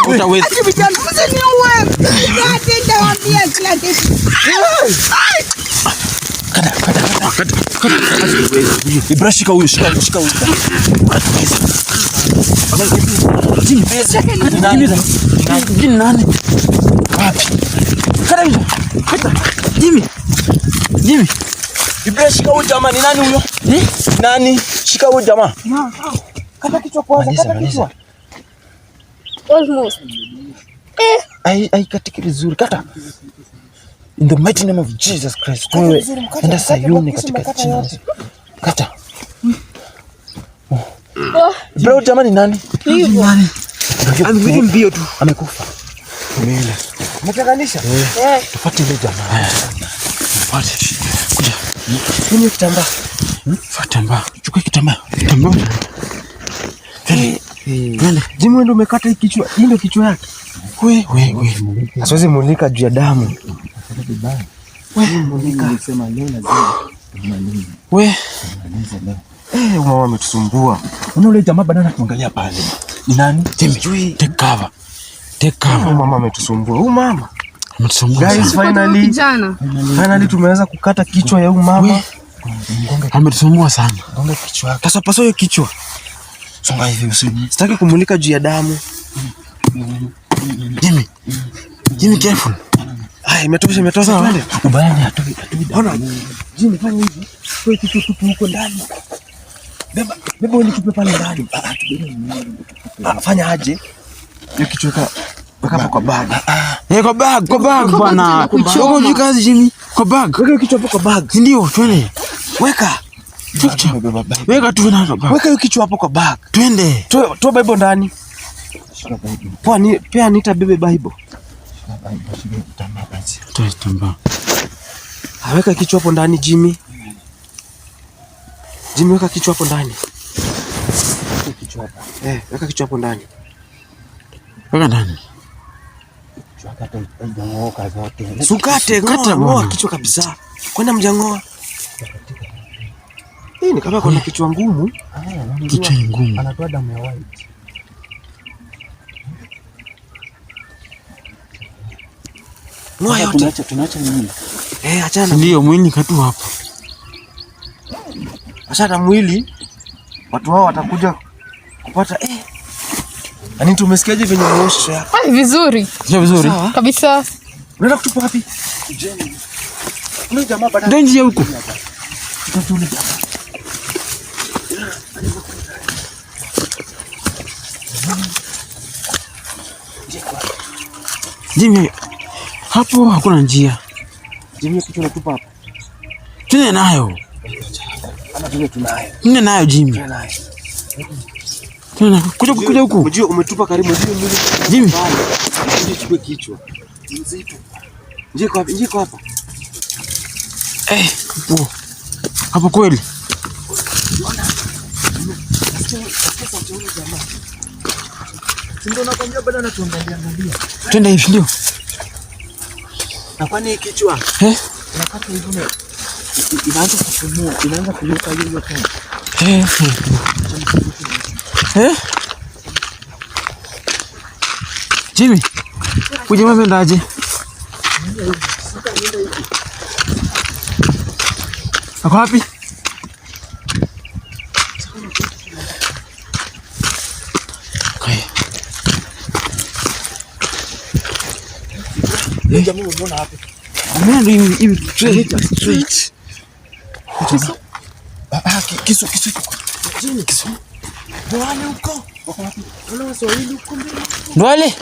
utaweza. Msiniue. Nitawaambia kila kitu. Kada. Ibra, shika huyu. Jimmy, pesa. Nani? Wapi? Kada hiyo. Jimmy. Ibra, shika huyu jamaa. Ni nani huyo? Nani? Shika huyu jamaa. Kata kichwa kwanza, kata kichwa. Almost. Ai katiki vizuri, kata. In the mighty name of Jesus Christ. Wewe enda Sayuni katika jina la Yesu. Kata. Bro, jamani nani? Nani? Amekufa mbio tu. Amekufa. Umeenda. Umetenganisha? Tufuate ile jamaa. Fuate. Kuja. Nini kitambaa? Fuata. Chukua kitambaa. Twende. Jimmy ndio umekata hii kichwa. Hii ndio kichwa yake. Wewe. Asiwezi mulika juu ya damu. Mama ametusumbua. Unaona yule jamaa badala tuangalia pale. Ni nani? Jimmy. Take cover. Mama ametusumbua. Huyu mama ametusumbua. Guys, finally tumeweza kukata kichwa ya huyu mama. Ametusumbua sana. Gonga kichwa yake. Sasa paso hiyo kichwa. Songa hivi usini. Sitaki kumulika juu ya damu. Jimmy careful. Imetosha twende. Ubaya ni atoe. Ona. Jimmy fanya hivi. Kwa kitu tupu huko ndani. Beba ile tupe pale ndani. Fanya aje? Hiyo kichwa weka kwa bag. Kwa bag bwana. Uko jikazi Jimmy. Kwa bag. Weka kichwa hapo kwa bag. Ndio, twende. Weka tu na bag. Weka hiyo kichwa hapo kwa bag. Twende. Toa Bible ndani. Pia nita bebe Bible. Kitambaa. Weka kichwa hapo ndani Jimmy. Weka kichwa hapo ndani. Weka kichwa hapo ndani. Weka ndani. Sukate, ngoa kichwa kabisa. Kwenda mjangoa. Hii ni kama kuna kichwa ngumu. Kichwa ngumu. Anatoa damu ya white. Ngoa yote. Tunaacha nini? Achana. Ndio mwili katu hapo. Achana mwili. Watu hao watakuja kupata Ani tumesikiaje venye mwisho yako? Vizuri. Sio vizuri. Kabisa. Unaenda kutupa wapi? Kujeni. Kuna jamaa bado. Ndio njia huko. Tutatule jamaa. Jimmy, hapo hakuna njia. Jimmy, kitu unatupa hapo. Tuna nayo. Ama tunayo. Nina nayo Jimmy. Kuja huku. Mjio umetupa karibu Jimmy. Chukue kichwa. Mzito. Njiko hapa. Hapo kweli. Ndio nakwambia bado anatuangalia. Twende hivi ndio. Na kwani kichwa? Unakata hivi inaanza kupumua, inaanza kunuka hiyo tena. Jimmy, kuja mama ndaje? Ako wapi? Jamaa unaona hapo. Ameenda hivi straight. Kisu. Jini kisu. Ndwale huko. Wala Waswahili huko mbele. Ndwale.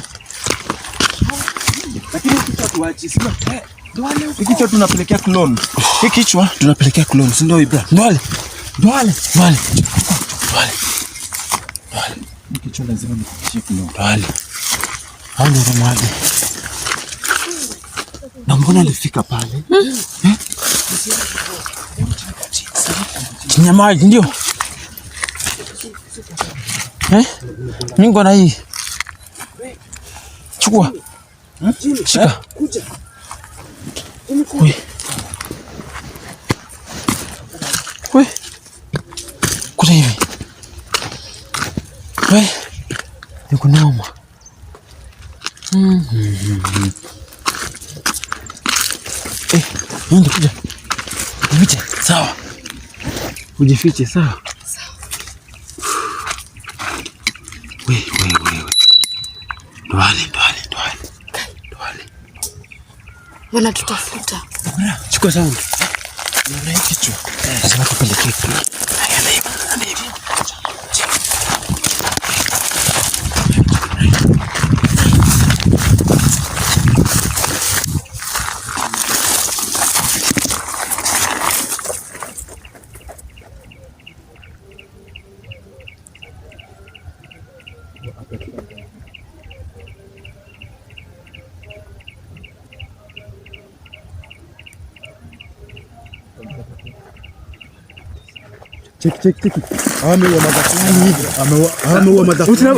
Lakini kichwa tuache, sio? Ndwale huko. Kichwa tunapelekea clone. Hiki kichwa tunapelekea clone, si ndio Ibra? Ndwale. Kichwa lazima nikushie clone. Ndwale. Hao ndio mwaje. Na mbona alifika pale? Chini ya maji ndio. Ningo na hii. Chukua. Shika. Kuja. Kuja hivi. Niko nauma. Ndio kuja. Ujifiche, sawa. Ujifiche, sawa. Wewe. Ndwale. Wanatutafuta. Chukua sana. Ndio kichwa. Lazima tupeleke. Cheki. Ameua madha fulani.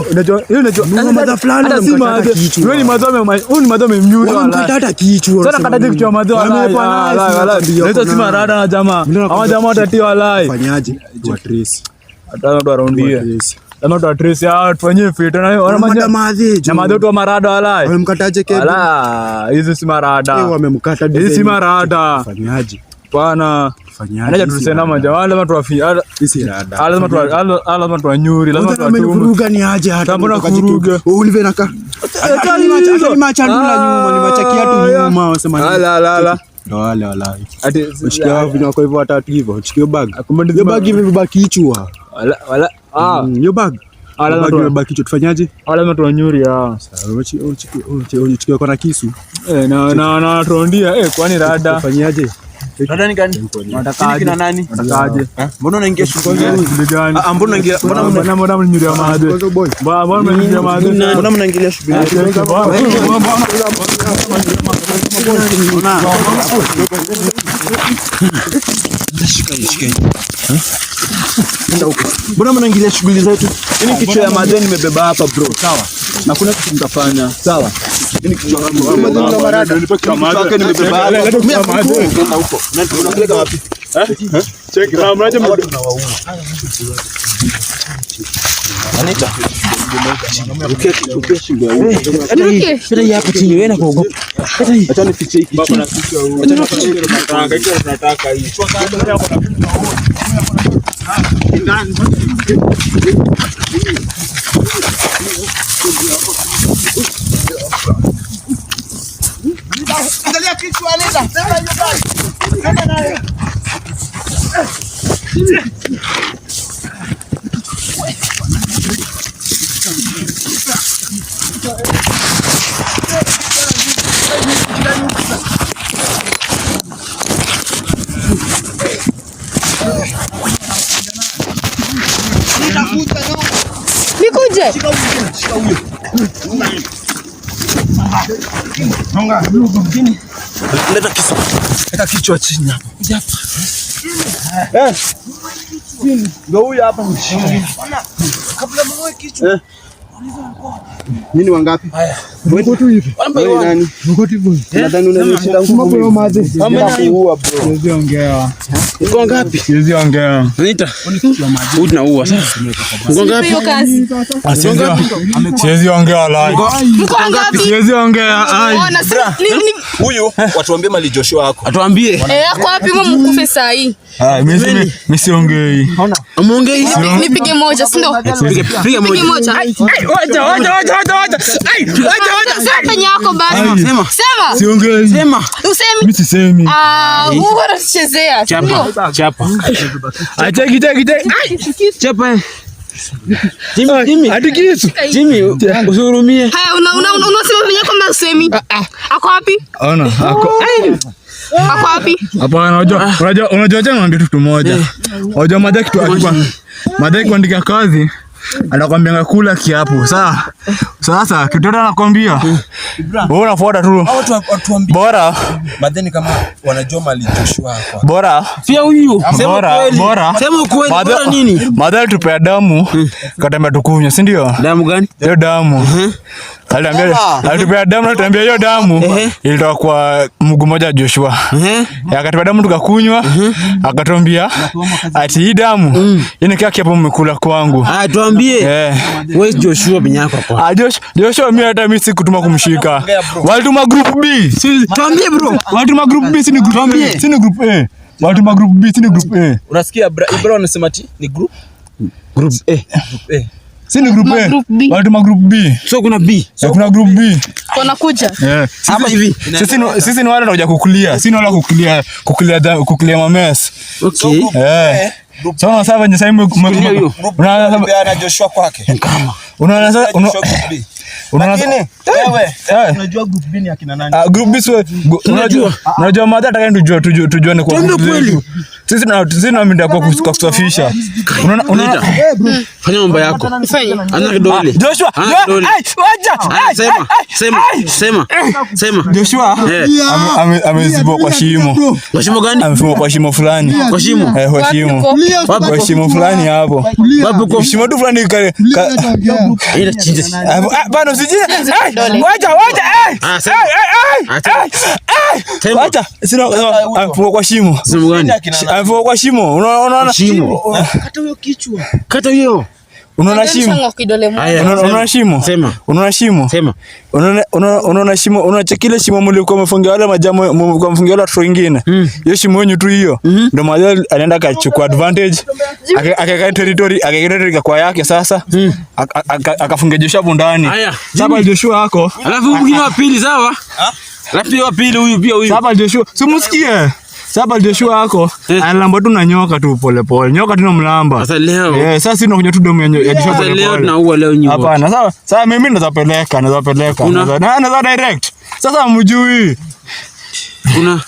Unajua madha fulani anamkata kichwa. Wewe ni madha amemnyura. Anamkata kichwa. Sasa kataje kichwa madha. Wala. Leta si marada na jamaa. Hawa jamaa watatia walai. Fanyaje? Wa trace. Hata ndo araundi. Kama tu trace ya tufanyie fit na wana madhi. Na madha tu marada walai. Wamemkataje kebe? Wala. Hizo si marada. Wamemkata. Hizo si marada. Fanyaje? Bwana anaja tusena manja wale watu wafia sisi rada lazima tuanyuri lazima tuvuruga ni aje hata mbona kuvuruga ulive naka macha ndula nyuma ni macha kiatu nyuma wasema la ndo wale walai ati ushikia wapi na kwa hivyo watatu hivyo uchikio bag hiyo bag imebaki kichwa wala hiyo bag lazima tubaki kichwa tufanyaje lazima tuanyuri sawa uchikio kwa kisu na tuondia kwani rada tufanyaje Rada ni gani? Unataka kina nani? Unatakaje? Mbona unaingia shughuli gani? Mbona unaingia mbona mnyuria maadhi? Mbona mnyuria maadhi? Mbona mnaingilia shughuli gani? Mbona mnaingilia shughuli zetu? Hii kichwa ya madeni nimebeba hapa bro, sawa? Na kuna kitu mtafanya, sawa? Hii kichwa ya madeni na marada. Nilipaka nimebeba hapa. Mimi kwenda huko. Na tunapeleka wapi? Check na mnaje mnawaua. Anita. Uke shingo ya huko. Hata hii hapa chini wewe na kuogopa. Hata hii. Acha nifiche hiki. Acha nifiche tunataka hii. Angalia kichwa Anita. Sema nyumbani. Kama naye. Nikuje. Shika huyo. Songa. Leta kisu. Leta kichwa chini hapo. Kuja hapa. Ndio huyu hapa mshindi. Kabla mwe kichwa. Nini wangapi? Haya. Mko tu hivi. Nani? Mko tu hivi. Nadhani unanishinda nguvu kwa maji. Kuua bro. Siwezi ongea. Uko ngapi? Siwezi ongea. Anita. Unaua sasa. Uko ngapi? Siwezi ongea wala. Uko ngapi? Siwezi ongea. Huyu watuambie mali Joshua wako. Atuambie. Ako wapi mkufe saa hii? Mimi siongei. Amuongei. Nipige moja, si ndio? Piga moja. Wacha. Sema penye yako basi. Sema. Siongei. Sema. Usemi. Mimi sisemi. Wewe unachezea. Chapa. Acheki. Chapa. Jimmy. Hadi kisu. Jimmy, usihurumie. Haya, unasema penye yako mbona usemi? Ako wapi? Ona, ako wapi? Hapana, unajua tena ndio kitu moja. Unajua madai kitu akipa. Madai kuandika kazi anakuambia kula kiapo. Sasa kitu anakuambia wewe unafuata tu. Bora madeni kama wanajua mali Joshua wako. Bora pia huyu. Bora. Sema ukweli. Bora nini? Madai tupea damu katamba tukunywa, si ndio? Damu gani? Hiyo damu. Alitupea damu na tuambia hiyo damu ilitoka kwa mguu mmoja Joshua. Akatupea damu tukakunywa, akatuambia ati hii damu inakaa kiapo mmekula kwangu. Tuambie. Wewe Joshua binyako kwa. Joshua mimi hata mimi sikutuma kumshika. Walituma group B. Tuambie bro. Walituma group B si ni group A. Si ni group A. Walituma group B si ni group A. Unasikia Ibra anasema ati ni group A. Group A. Si ni group A. Walituma group B. So kuna B. So kuna group B. Wanakuja. Hapa hivi. Sisi ni wale wanakuja kukulia. Sisi ni wale kukulia mames. Okay. So sasa venye sasa unaona Joshua kwake. Kama. Unaona sasa lakini wewe unajua group B ni akina nani? Group B unajua madha atakaye tujuane kwa kweli. Sisi tunaminda kwa kusafisha. Unaona fanya mambo yako. Ana kidole. Joshua, wacha. Sema. Joshua amezibwa kwa shimo. Kwa shimo gani? Amefungwa kwa shimo fulani. Kwa shimo. Kwa shimo. Kwa shimo fulani hapo. Wapi kwa shimo tu fulani ile chinja. Bana usijie. Wacha. Wacha. Sina amefungwa kwa shimo. Shimo gani? Amefungwa kwa shimo. Unaona shimo. Kata hiyo kichwa. Kata hiyo. Unaona shimo? Unaona shimo? Sema. Unaona shimo? Sema. Unaona shimo, unacha kile shimo mlikuwa mfungia wale majamo mfungia wale watu wengine. Hiyo shimo yenyu tu hiyo. Ndio maana anaenda akachukua advantage. Akaka territory kwa yake sasa. Akafungia Joshua ndani. Sasa Joshua yako. Alafu mwingine wa pili sawa? Alafu wa pili huyu pia huyu. Sasa Joshua, simsikie. Sasa Joshua yako analamba tu na nyoka tu pole. Nyoka tu mlamba. Sasa leo. Sasa sina kunywa tu damu ya Joshua pole. Leo tunaua leo nyinyi. Hapana, sasa mimi nazapeleka. Na direct. Sasa mjui.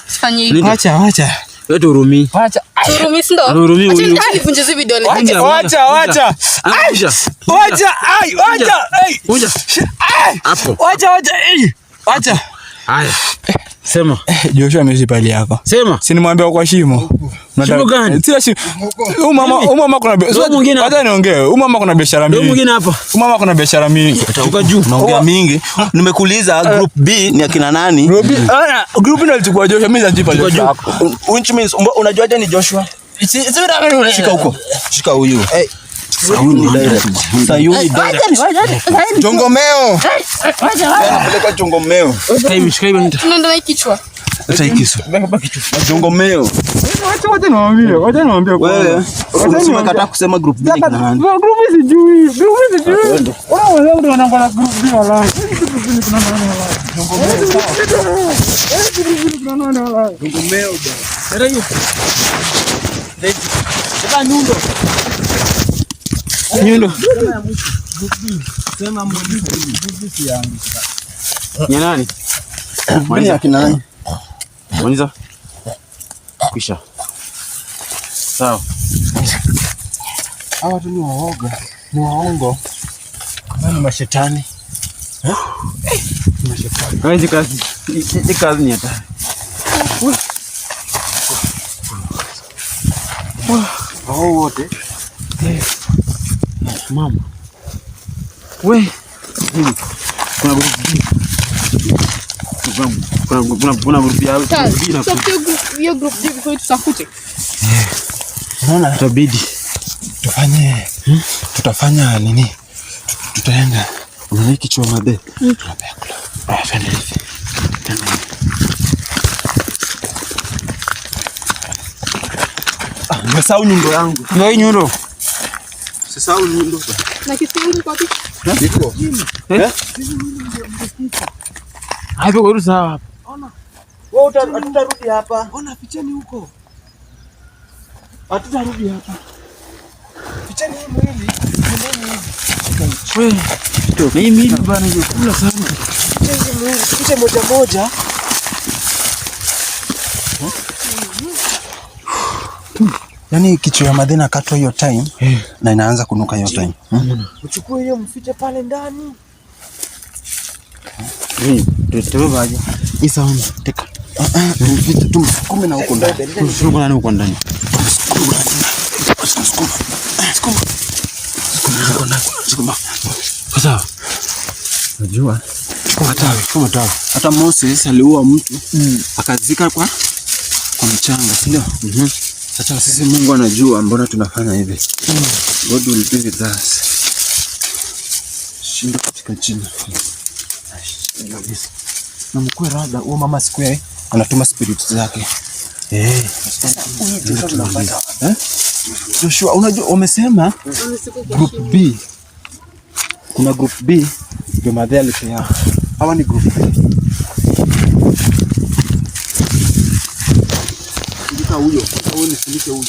Fanya hivi. Acha. Wewe turumi. Acha. Turumi ndo. Turumi huyu. Acha nivunje hizo vidole. Acha. Wacha. Hapo. Wacha. Haya. Sema. Joshua amezipali yako. Sema. Si nimwambia kwa shimo. Shimo gani? Si mama kuna biashara. Hata niongee. Mama kuna biashara mingi. Mwingine hapa. Mama kuna biashara mingi. Toka juu. Naongea mingi. Nimekuuliza group B ni akina nani? Group ndio alichukua Joshua, mimi najipa Joshua. Which means unajuaje ni Joshua? Shika huko. Shika huyu. Sayuni direct. Chongomeo. Anapeleka chongomeo. Shika hivi. Tunaenda na kichwa. Acha ikiso. Chongomeo. Wacha niwaambie. Wewe. Umekataa kusema group B ni nani? Group sijui. Wao ndio wanaanza group B wala. Chongomeo. Era hiyo. Sasa nyundo. Sema mgrupi yangu. Ni nani? Mimi akina nani? Mwanza. Kisha. Sawa. Hawa tu ni waoga. Ni waongo. Kama ni mashetani. Mashetani. Hizi kazi ni hatari. Hao wote. Mama. We. Kuna group ya Hiyo group hiyo tusakute. Unaona itabidi tutafanya nini? Tutaenda. Unaona kichwa mabe. Tunapea kula. Twende hivi. Nimesahau nyundo yangu. Ndio nyundo. Sisahau nyundo. Na kitu yangu kwa kitu. Niko. Hapo kwa sawa hapa. Ona. Wewe utarudi hapa. Ona picheni huko. Hatutarudi hapa. Picheni hii mwili. Wewe. Na hii mimi bana nikula sana. Picha moja. Yaani kichwa ya madhina katwa hiyo time na inaanza kunuka hiyo time. Uchukue hiyo mfiche pale ndani. Tutebaje? Isa homa. Teka. Mfiche tu msukume na huko ndani. Msukume na huko ndani. Sukuma. Sawa. Unajua Hata Moses aliua mtu akazika kwa mchanga, si ndio? Sasa sisi Mungu anajua mbona tunafanya hivi. God will be with us. Shinda katika jina. Na mkwe rada huo mama square anatuma spirit zake. Tunapata. Joshua, unajua wamesema group B. Kuna group B ndio madhe alipea. Hawa ni group B. Ndika huyo, huyo ni silike huyo.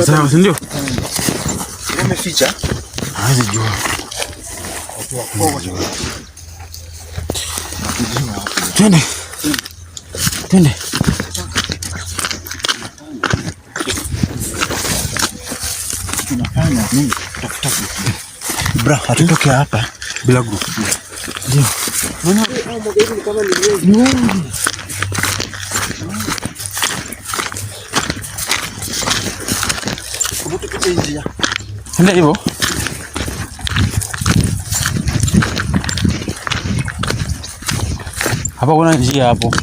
Sawa, ndio. Wameficha. Hawezi jua. Twende. Tunafanya nini? Tafuta bra, hatutoke hapa bila group. Ndio. Unaona kama ni wengi. Ndio hivyo. Hapa kuna njia hapo.